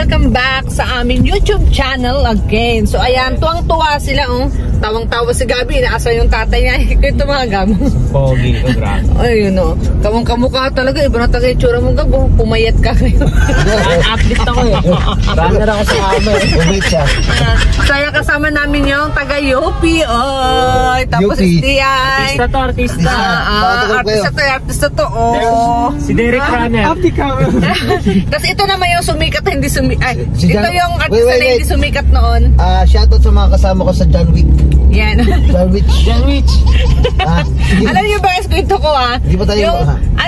welcome back sa aming YouTube channel again. So ayan, tuwang-tuwa sila, oh. Tawang-tawa si Gabi, naasa yung tatay niya. Ikaw tumagam. Pogi ko, grabe. Ayun, oh. Tawang kamukha talaga, iba na talaga yung tsura mo, Gabo. Pumayat ka ngayon. Update ako eh. Runner ako sa amin. Umit siya. Saya kasama namin yung taga-Yopi, oh. Tapos si Tiay. Artista to, artista. Artista to, oh. Si Derek Runner. Tapos ito naman yung sumikat, hindi sumikat. Ito yung artista na hindi sumikat noon. Shoutout sa mga kasama ko sa John Wick. Yan. John Wick. Alam niyo ba, kwento ko Di ba tayo?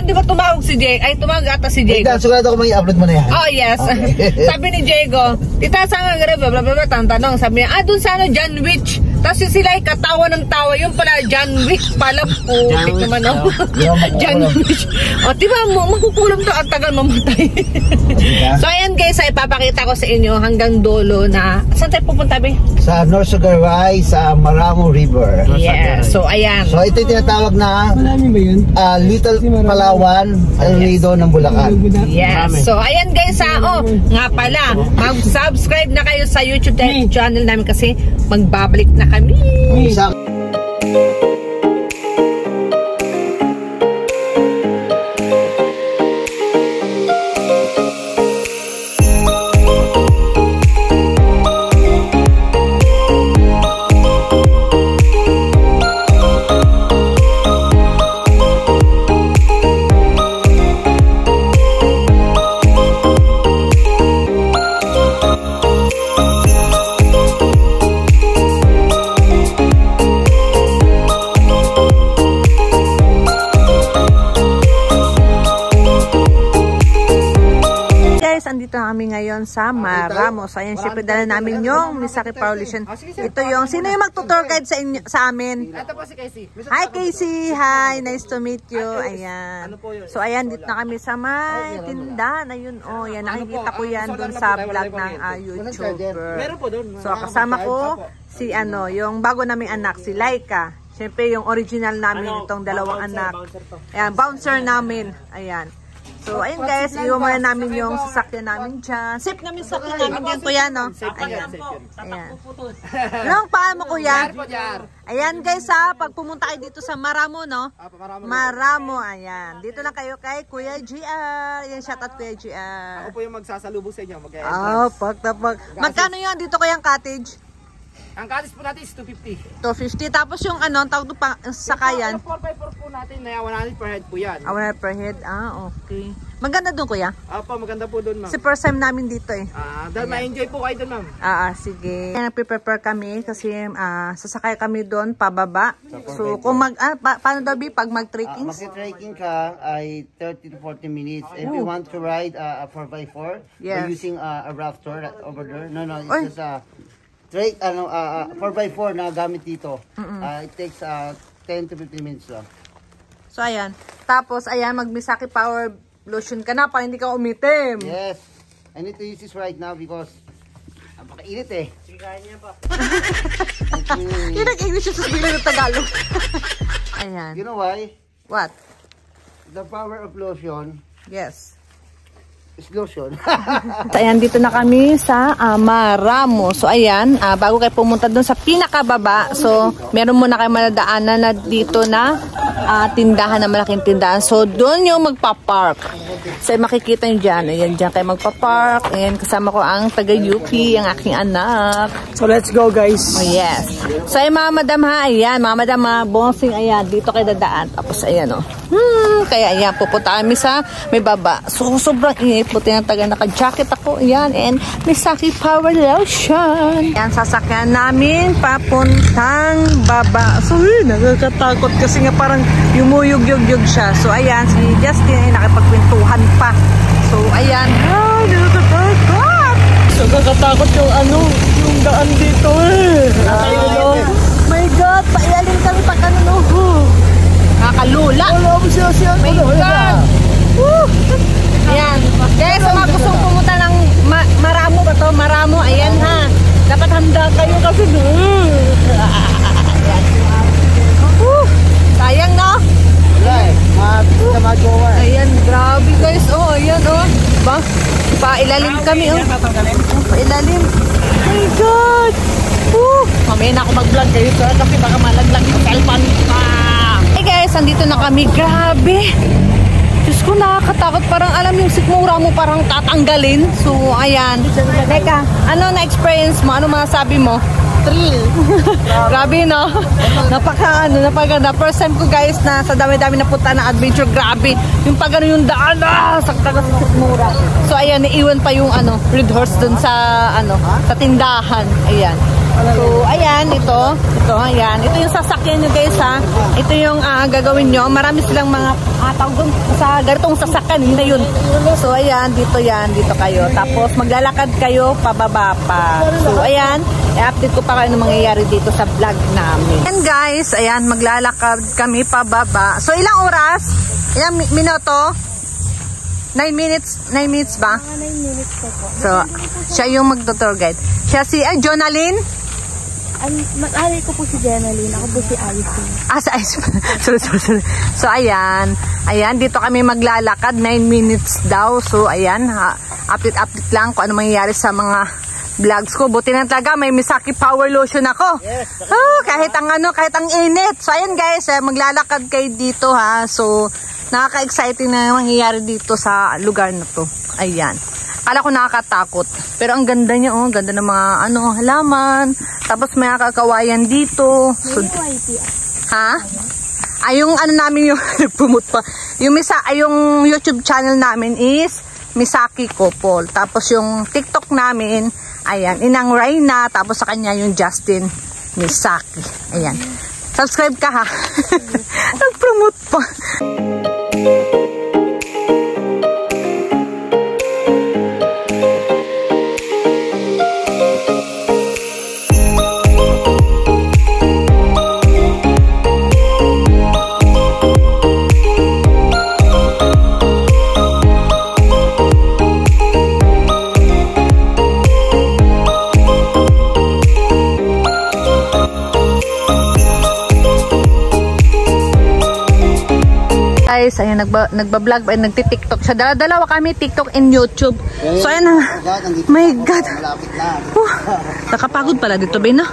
Di ba tumawag si Jay? Ay, tumawag ata si Diego. Sigurado ko may i-upload mo na yan. Oh, yes. Okay. Sabi ni Diego, tita, saan nga bla bla bla, tanong. Sabi niya, dun sa John Wick. Tapos sila ay katawa ng tawa. Yung pala, John Wick pala po. Naman, oh. John Wick. O, diba, makukulam to at tagal mamatay. So, ayan guys, ay papakita ko sa inyo hanggang dulo na, saan tayo pupunta, be? Sa North Sugaray, sa Maramo River. Yeah, so ayan. So, ito yung tinatawag na Little Palawan, El Nido ng Bulacan. Yes. So, ayan guys, nga pala, mag-subscribe na kayo sa YouTube channel namin kasi magbabalik na kami. Andito kami ngayon sa Maramo. So, ayan, syempre dala namin yung Misaki Foundation. Ito yung, sino yung magtutour guide sa amin? Ito po si Casey. Hi Casey! Hi! Nice to meet you. Ayan. So, ayan, dito na kami sa may tindahan. Ayun, oh, yan, nakikita ko yan dun sa vlog ng YouTuber. So, kasama ko si, yung bago naming anak, si Laika. Syempre, yung original namin, itong dalawang anak. Ayan, bouncer namin. Ayan. So, ayun guys, iwan muna namin yung sasakyan namin dyan. Safe namin sasakyan namin dyan, kuya, no? Ayan. Ayan. Anong paan mo, kuya? Ayan guys, pag pumunta kayo dito sa Maramo, no? Maramo, ayan. Dito lang kayo kay Kuya GR. Ayan, shoutout Kuya GR. Ako po yung magsasalubong sa inyo. Magkano yun dito kayang cottage? Ang cottage po natin is 250. 250. Tapos yung tawag doon pa, sakayan? Yung 4x4 po natin, 100 per head po yan. 100 per head? Okay. Maganda doon, kuya? Opo, maganda po doon, ma'am. Si first time namin dito eh. Dahil ma-enjoy po kayo doon, ma'am. Sige. Nagpe-prepare kami kasi sasakay kami doon pababa. So, kung paano daw pag mag-trekking? Mag-trekking ka ay 30 to 40 minutes. If you want to ride a 4x4, we're using a rafter over there. No, it's just a 4x4 na gamit dito. It takes 10 to 15 minutes lang. So, ayan. Tapos, ayan, mag-Misaki Power Lotion ka na para hindi ka umitim. Yes. I need to use this right now because napakainit eh. Sige, kaya niya pa. Yung nag-English yung sabihin ng Tagalog. Ayan. You know why? What? The power of lotion. Yes. Is lotion. Ayan, dito na kami sa Maramo. So, ayan, bago kayo pumunta doon sa pinakababa, so, meron muna kayo madadaanan na dito na tindahan, na malaking tindahan. So, doon yung magpa-park. So, makikita nyo dyan. Ayan, dyan kayo magpa-park. Ayan, kasama ko ang taga-UP, ang aking anak. So, let's go, guys. Oh, yes. So, ay mga madam ha, ayan, mga madam, mga bossing, ayan, dito kayo dadaan. Tapos, ayan, kaya, ayan, pupunta kami sa may baba. So, sobrang init. Buti ng taga naka-jacket ako. Ayan, and Misaki Power Lotion. Ayan, sasakyan namin papuntang baba. So, nakakatakot kasi nga parang yumuyog-yug-yug siya. So, ayan, si Justin ay nakipagpintuhan pa. So, ayan. Ay, nakakatakot. Nakakatakot yung yung daan dito eh. My God, pailalim kami pag Nakakalula. My God. Ayan. Guys, sa mga gustong pumunta ng Maramo ba to? Maramo, ayan ha. Dapat handa kayo kasi sayang no? Wala eh. Ayan, grabe guys. Oh, ayan oh. Ba? Pailalim kami. dami oh. Pailalim. Oh my God. Mamaya na ako mag-vlog kayo sir kasi baka malaglag yung cellphone. Hey guys, andito na kami. Grabe. Diyos ko, nakakatakot. Parang alam yung sikmura mo parang tatanggalin. So, ayan. Teka, ano na-experience mo? Ano masasabi mo? Thrill. Grabe, no? Napaganda. First time ko guys na sa dami-dami na punta na adventure. Grabe. Yung pag ano yung daan, sakta sa sikmura. So, ayan, naiwan pa yung red horse dun sa, sa tindahan. Ayan. So, ayan, ito, ayan. Ito yung sasakyan nyo guys, ha. Ito yung gagawin nyo. Marami silang mga tawag doon sa ganitong sasakyan. Yun na yun. So, ayan, dito kayo. Tapos, maglalakad kayo pababa pa. So, ayan, i-update ko pa kayo ng mangyayari dito sa vlog namin. And guys, ayan, maglalakad kami pababa. So, ilang oras? Ilang minuto? 9 minutes ba? 9 minutes po. So, siya yung magtutour guide. Siya si Jonalyn. Mag-alay ko po si Jonalyn. Ako po si Aisy. Si Aisy. Sorry. So, ayan. Ayan, dito kami maglalakad. 9 minutes daw. So, ayan. Update lang kung ano mangyayari sa mga vlogs ko. Buti na talaga, may Misaki Power Lotion ako. Yes. Kahit ang init. So, ayan guys, maglalakad kayo dito ha. So, nakaka-exciting na mangyayari dito sa lugar na to. Ayan. Kala ko nakakatakot. Pero ang ganda niya, oh. Ganda ng mga, halaman. Tapos may kakawayan dito. So, ha? Yung namin yung, promote pa. Yung YouTube channel namin is Misaki Couple. Tapos yung TikTok namin, ayan, Inang Reyna. Tapos sa kanya yung Justin Misaki. Ayan. Subscribe ka ha. Nag-promote pa. Guys, ayan, nagba-vlog, nagti-TikTok siya. Dalawa kami, TikTok and YouTube. So, ayan na. My God. Nakapagod pala dito, Ben, no?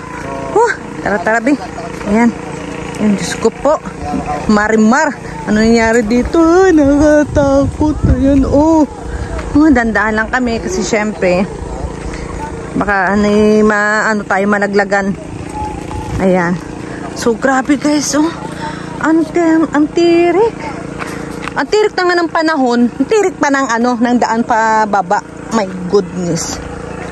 Tara, Ben. Ayan. Ayan, Diyos ko po. Marimar. Ano nangyari dito? Nakatakot. Ayan, dandahan lang kami kasi syempre, baka tayo malaglagan. Ayan. So, grabe guys, ang tirik. Ang tirik na nga ng panahon, ang tirik pa ng ng daan pa baba. My goodness.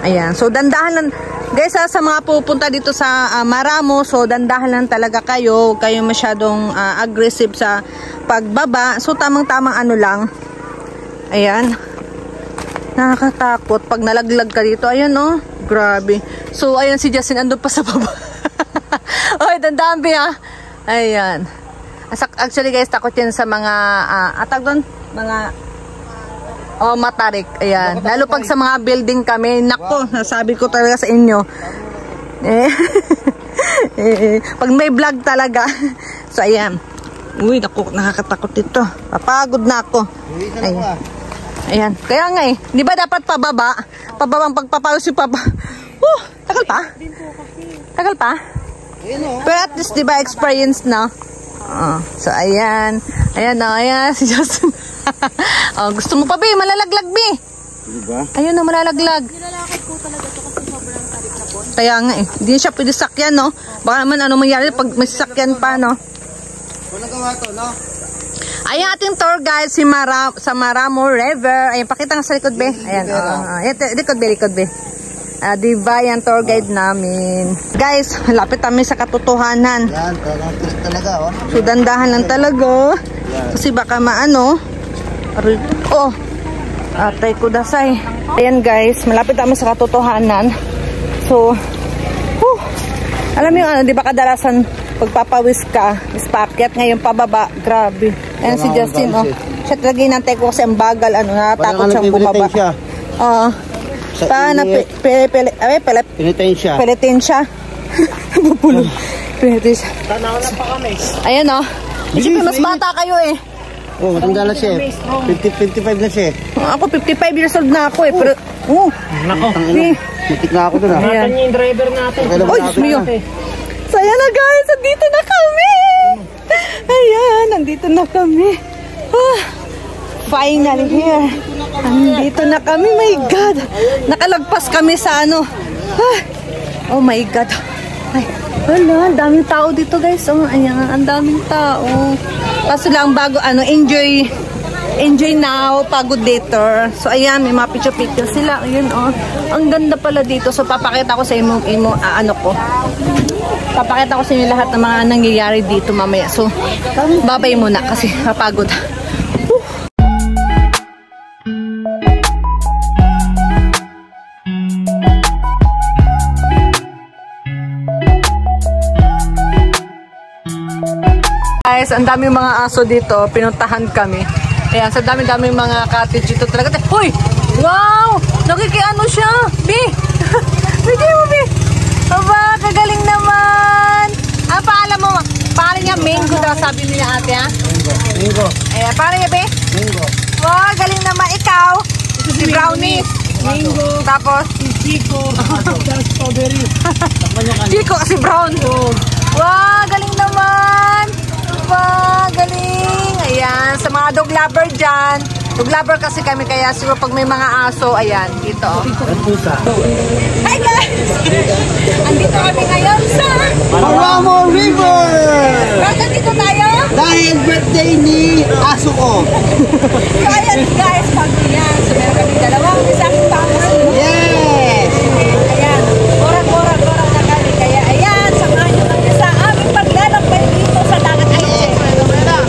Ayan. So, dandahan lang. Guys, sa mga pupunta dito sa Maramo, so, dandahan lang talaga kayo. Huwag kayo masyadong aggressive sa pagbaba. So, tamang-tamang lang. Ayan. Nakakatakot. Pag nalaglag ka dito, ayan, grabe. So, ayan si Justin, andun pa sa baba. Oy, dandahan ha. Ayan. Actually guys, takot yan sa mga mga matarik. Ayan. Lalo pag sa mga building kami. Nako, nasabi ko talaga sa inyo. Pag may vlog talaga. So ayan. Uy, nako, nakakatakot ito. Papagod na ako. Ayan. Ayan. Kaya nga di ba dapat pababa? Pababang pagpapalos yung pababa. Tagal pa? Tagal pa? Pero at least di ba experience na? So ayan. Ayan si Justin. Gusto mo pa ba? Malalaglag ba? Diba? Ayun na, malalaglag. Nilalakad ko talaga ito kasi sobrang tarik na po. Kaya nga hindi siya pwede sakyan, no? Baka naman mangyari pag may sakyan pa, no? Kung nagawa to, no? Ayan ating tour guide sa Maramo River. Ayan, pakita nga sa likod, be. Ayan, likod, be. Diba yan tour guide namin. Guys, lapit kami sa katotohanan. Yan, talaga, So, dandahan lang talaga. Kasi baka atay ko dasay. Ayan guys, malapit kami sa katotohanan. So, alam mo yung di ba kadalasan pagpapawis ka, is paakyat ngayon pababa. Grabe. Ayan si Justin, Siya talaga inantay ko kasi ang bagal, natakot siyang bumaba. Penitensya. Penitensya. Tanaw na pa kami. Ayan, Siyempre, mas bata kayo Oh, matanda na siya. 55 na siya. Ako 55 years old na ako eh. Pero, Nako. Mutik na ako dun ah. Matan niya yung driver natin. Oy, Mio. So ayan na guys, nandito na kami. Ayan, nandito na kami. Finally here. Nandito na kami, my God. Nakalagpas kami sa ano. Oh my God. Ay, wala, ang daming tao dito guys. Oh, ayan, ang daming tao. Kaso lang bago, enjoy now, pagod later. So ayan, may mga picture-picture sila. Ayun, oh. Ang ganda pala dito. So papakita ko sa papakita ko sa inyo lahat ng mga nangyayari dito mamaya. So, babay muna kasi papagod. Guys, ang daming mga aso dito. Pinuntahan kami. Ayan, sa dami-daming mga cottage dito talaga. Hoy! Wow! Nakikiano siya! B! Bigay mo, B! Aba, kagaling naman! Paalam mo, paalam niya, mango daw sabi niya ate, ha? Mango. Ayan, paalam niya, B? Mango. Wow, galing naman. Ikaw, si Brownie. Mango. Tapos, si Chico. Strawberry. Chico, si Brown. Wow, galing naman! Wow, galing! Ayan, sa mga dog lover dyan. Dog lover kasi kami, kaya siguro pag may mga aso, ayan, dito. Hi guys! Andito kami ngayon sa Paramo River! Bakit dito tayo? Dahil birthday ni aso ko. So ayan guys, pag yan. So meron kami dalawang isang pangasin. Yes! Ayan, orak na kami. Kaya ayan, samahan nyo kami sa aming paglalakbay dito sa dagat. Ay,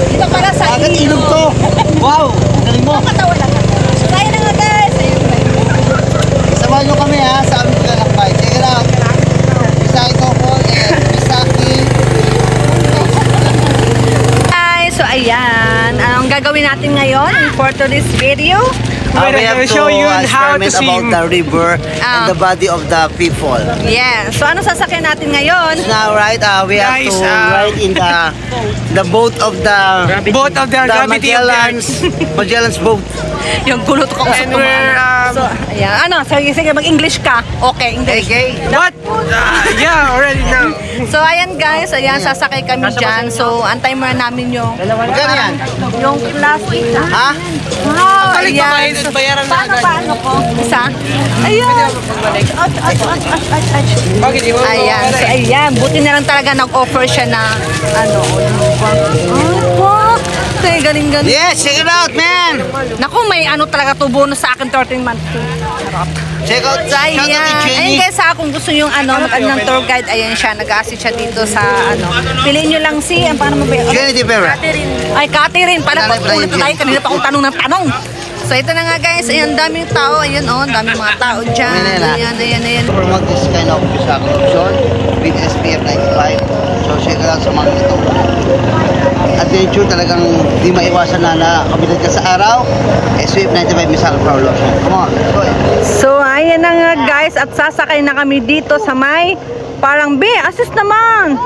dito pala sa Agad ilog to. Wow! Galing mo. Nakatawa lang. So tayo na nga guys. Ayun. Samahan nyo kami ha sa aming paglalakbay. Check it out. Misaki Topol and Misaki. Guys, so ayan. Anong gagawin natin ngayon for today's video? We have to show you how to experiment about the river and the body of the people. Yeah. So ano sasakyan natin ngayon? Now, right, we have Guys, to ride in the boat of the Magellan's boat. Yung gulot ko kasi And we're, So, ayan. Ano? Sige, mag-English ka. Okay, English. Okay. what? Yeah, already now. So, ayan guys. Ayan, sasakay kami dyan. So, antay muna namin yung Magkano yan? yung plastic. Ha? Wow, ayan. Tapos bayaran na agad. Paano ko? Isa? Ayan. Bakit di mo? Ayan. So, ayan. Buti na lang talaga nag-offer siya na ano. Galing-galing. Yes, check it out, man! Naku, may ano talaga to bonus sa akin 13 months. Check out, So, ayan. Ayan guys, kung gusto yung ano, ng tour guide, ayan siya, nag-assist siya dito sa ano. Piliin nyo lang si, paano mo ba? Jenny Pera. Ay, Catherine, pala pag-ulit na tayo, kanina pa akong tanong ng tanong. So, ito na nga guys, ayan, daming tao, ayan oh, daming mga tao dyan. Ayan. To promote this kind of option with SPF 95. So, check it out sa mga ito. Adventure talagang di maiwasan na kabilang ka sa araw. SPF 95 Misal Pro Lotion. Come on, let's go. So, ayan na nga guys, at sasakay na kami dito sa may, parang assist naman.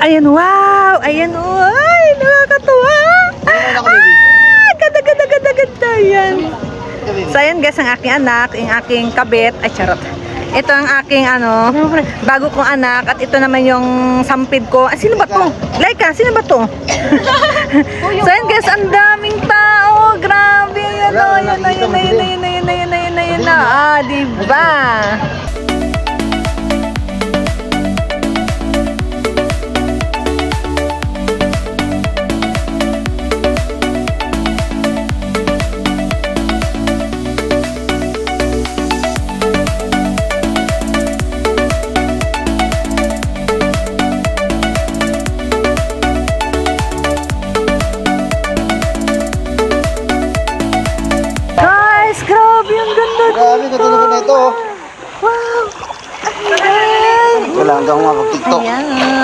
Ayan, wow, ayan, ay, nakakatuwa. Ganda, yan. So, ayan guys, ang aking anak, ang aking kabit, ay charot. Ito ang aking ano, bago kong anak, at ito naman yung sampid ko. Ah, sino ba to? Laika, sino ba to? So, ayan guys, ang daming tao. Grabe, yun na. Ah, diba? Grabe, katulog ko na ito. Wow! Wala hanggang makapag-tiktok.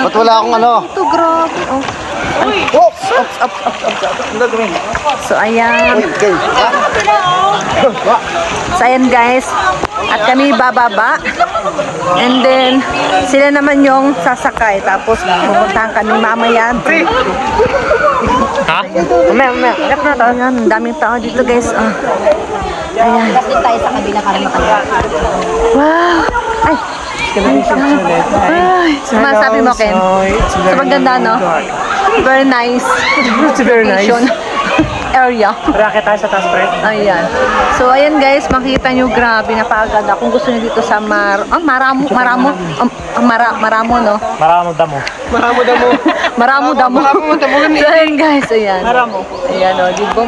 Ba't wala akong ano? Ito, grabe. Oh. Up. So, ayan. So, ayan guys. At kami bababa. And then, sila naman yung sasakay. Tapos, pupuntahan kami mamaya. Ha? Mamaya. Ayak na to. Ayan, ang daming tao dito guys. Ayan. Tapos din tayo sa kabila para makalawa. Wow! Ay! Ay! Masabi mo, Ken? Sa maganda, no? Very nice. It's very nice. Area. Racket tayo sa taas, pre. Ayan. So, ayan guys, makita nyo, grabe, napakaganda. Kung gusto nyo dito sa Maramo, no? Maramo damo. So, ayan guys, ayan. Maramo. Ayan, o, di ba?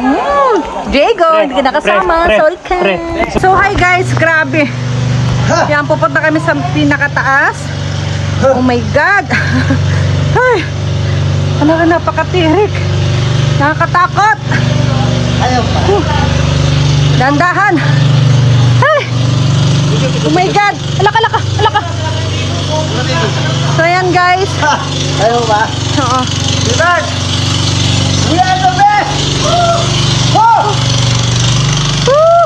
Diego, hindi ka nakasama. Sorry ka. So, hi guys, grabe. Yan, pupunta kami sa pinakataas. Oh my God. Ay, napakatirik. Nakakatakot. Ayaw pa. Dandahan. Ay! Oh my God! Alaka! So ayan guys. Ayaw ba? Oo. Diba? We are the best! Woo! Woo!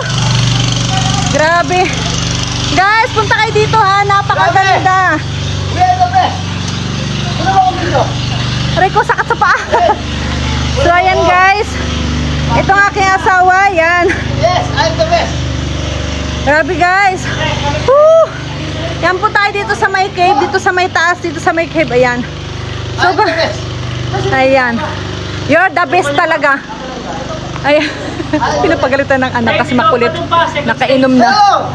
Grabe. Guys, punta kayo dito ha. Napakaganda. We are the best! Ano ba kung dito? Aray ko, sakit sa paa. So ayan guys. Ito ang aking asawa. Yan. Yes, I'm the best! Grabe guys. Woo! Yan po tayo dito sa may cave. Dito sa may taas. Dito sa may cave. Ayan. So, I'm the best! ayan. You're the best talaga. Ayan. Pinapagalitan ng anak kasi makulit. Nakainom na. Hello!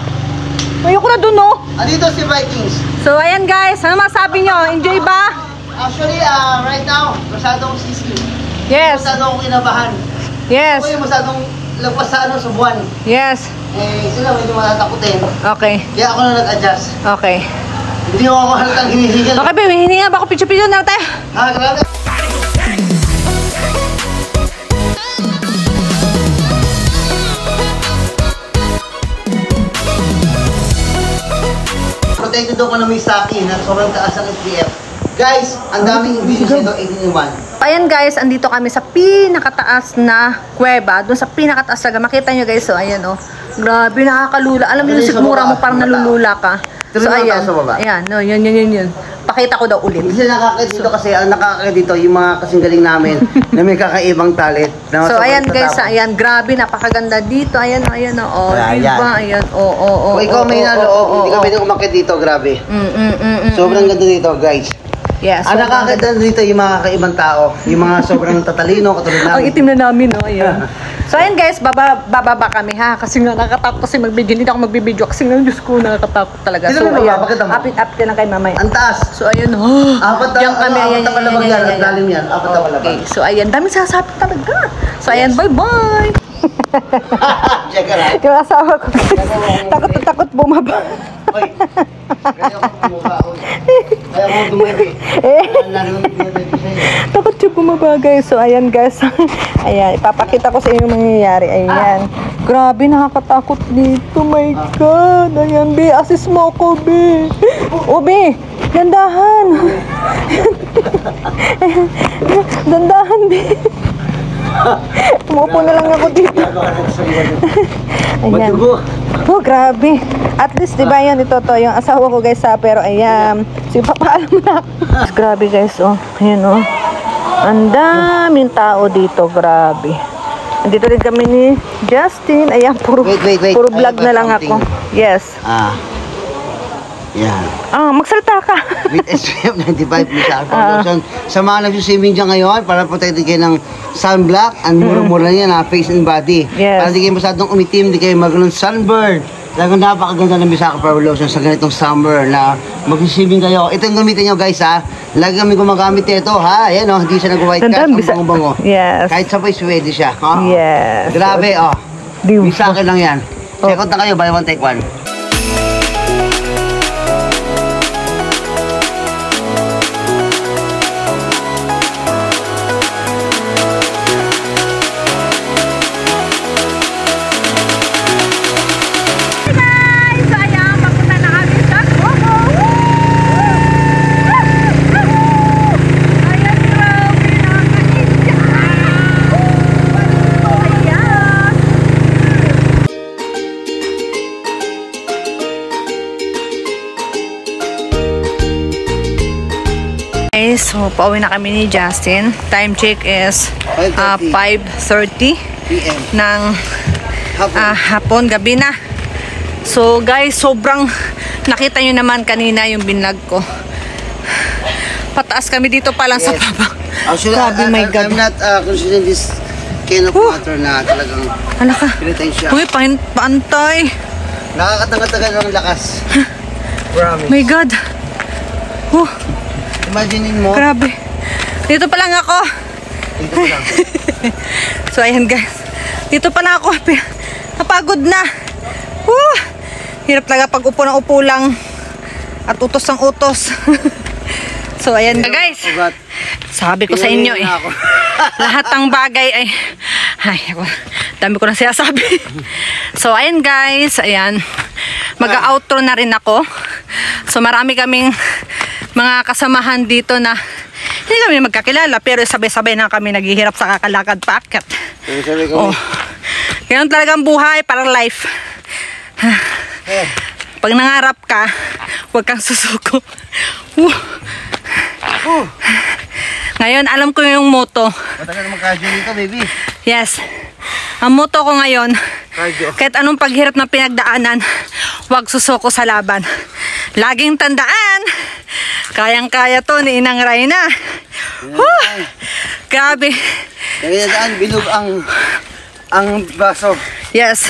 Ayoko na dun, no? Andito si Vikings. So, ayan guys. Ano masabi nyo? Enjoy ba? Actually, right now, masyadong sisi. Yes. Masyadong kinabahan. Yes. Ako yung masyadong lagpas sa sa buwan. Yes. Sila medyo matatakutin. Okay. Kaya ako na nag-adjust. Okay. Hindi ako halatang hinihigal. Okay, baby. Hininga ba ako? Picture na tayo. Ha, grabe. Protected ako na may saki na sobrang taas ang SPF. Guys, ang daming ingredients nito, 18-in-1. Ayan guys, andito kami sa pinakataas na kuweba. Doon sa pinakataas talaga. Makita nyo guys, so ayan oh. Grabe, nakakalula. Alam mo yung sigmura mo parang nalulula ka. So ayan, ayan, no, yun. Pakita ko daw ulit. Hindi sila nakakit dito kasi ang nakakit dito yung mga kasing galing namin na may kakaibang talent. So ayan guys, ayan, grabe, napakaganda dito. Ayan, oh, diba? Ayan, oh. Kung ikaw may naloob, hindi ka pwede umakit dito, grabe. Sobrang ganda dito guys. Yes. Ang nakakaganda dito yung mga kakaibang tao, yung mga sobrang tatalino, katulad namin. Ang itim na namin, no? Ayan. So, ayan guys, bababa kami ha. Kasi nga nakakatakot kasi mag-video. Hindi ako mag-video kasi nga, Diyos ko, nakakatakot talaga. So, ayan. Apit lang kayo mamaya. Ang taas. So, ayan, oh. Apat na palabag yan. Ang lalim yan. Apat na palabag. Okay. So, ayan. Daming sasapit talaga. So, ayan. Bye-bye. Check ka lang. Yung asawa ko. Takot bumaba. Oy. Kaya ako bumaba. Kaya ako dumebe. Takot yung bumaba guys. So ayan guys. Ayan. Ipapakita ko sa inyo yung mangyayari. Ayan. Grabe nakakatakot dito. My God. Ayan be. Assist mo ako be. O be. Dandahan. Dandahan be. Umupo na lang ako dito. Ayan. Oh, grabe. At least, diba yan, ito to, yung asawa ko guys ha, pero ayan. Sige, papaalam na ako. Grabe guys, oh. Ayan, oh. Ang daming tao dito, grabe. Andito rin kami ni Justin. Ayan, puro vlog na lang ako. Yes. Yan. Magsalita ka. With SPF 95 Mr. Foundation. Sa mga nagsuswimming dyan ngayon, para protected kayo ng sunblock, ang mura-mura niya na face and body. Yes. Para hindi kayo masyadong umitim, hindi kayo magano'n sunburn. Talagang napakaganda ng Bisaka Power Lotion sa ganitong summer na mag-swimming kayo. Ito yung gamitin nyo guys ha. Lagi kami gumagamit nito ha. Ayan o, hindi siya nag-white cast. Ang bango-bango. Yes. Kahit sa boys, pwede siya. Ha? Yes. Grabe o. Bisaka lang yan. Check out na kayo, buy one take one. Okay, so pauwi na kami ni Justin. Time check is 5:30 PM. ng hapon, gabi na. So guys, sobrang nakita nyo naman kanina yung binlog ko. Pataas kami dito pa lang sa baba. Actually, my God. I'm not considering this kind of matter na talagang Ano ka? pinatay siya. Uy, paantay. Nakakatagal ng lakas. Promise. My God. Imaginein mo. Grabe. Dito pa lang ako. Dito pa lang. So ayan guys. Dito pa lang ako. Napagod na. Hirap talaga pag upo ng upo lang. At utos ng utos. So ayan guys. Sabi ko sa inyo lahat ng bagay ay dami ko na sinasabi. So ayan guys. Ayan. Mag-outro na rin ako. So marami kaming mga kasamahan dito na hindi kami magkakilala pero sabay-sabay na kami naghihirap sa kakalakad paakyat. Ganun talagang buhay, parang life. Pag nangarap ka, huwag kang susuko. Ngayon, alam ko yung motto. Matagal naman cardio dito, baby. Yes. Ang motto ko ngayon, kahit anong paghirap na pinagdaanan, huwag susuko sa laban. Laging tandaan, kayang-kaya to ni Inang Rayna. Grabe. Tandaan, bilog ang baso. Yes.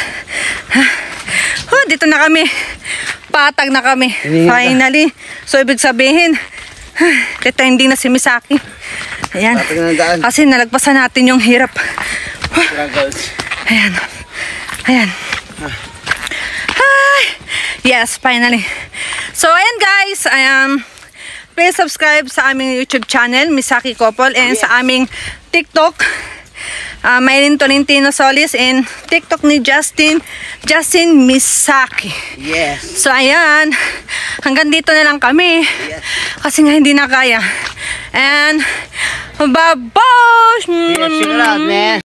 Dito na kami. Patag na kami. Finally. So, ibig sabihin, kita hindi na si Misaki. Ayan. Kasi nalagpasan natin yung hirap. Ayan. Ayan. Yes, finally. So, ayan guys. Please subscribe sa aming YouTube channel, Misaki Couple, and sa aming TikTok, Maylin Tolentino Solis, and TikTok ni Justin Misaki. Yes. So, ayan. Hanggang dito na lang kami. Yes. Kasi nga hindi na kaya. And, bye-bye! Yes, man.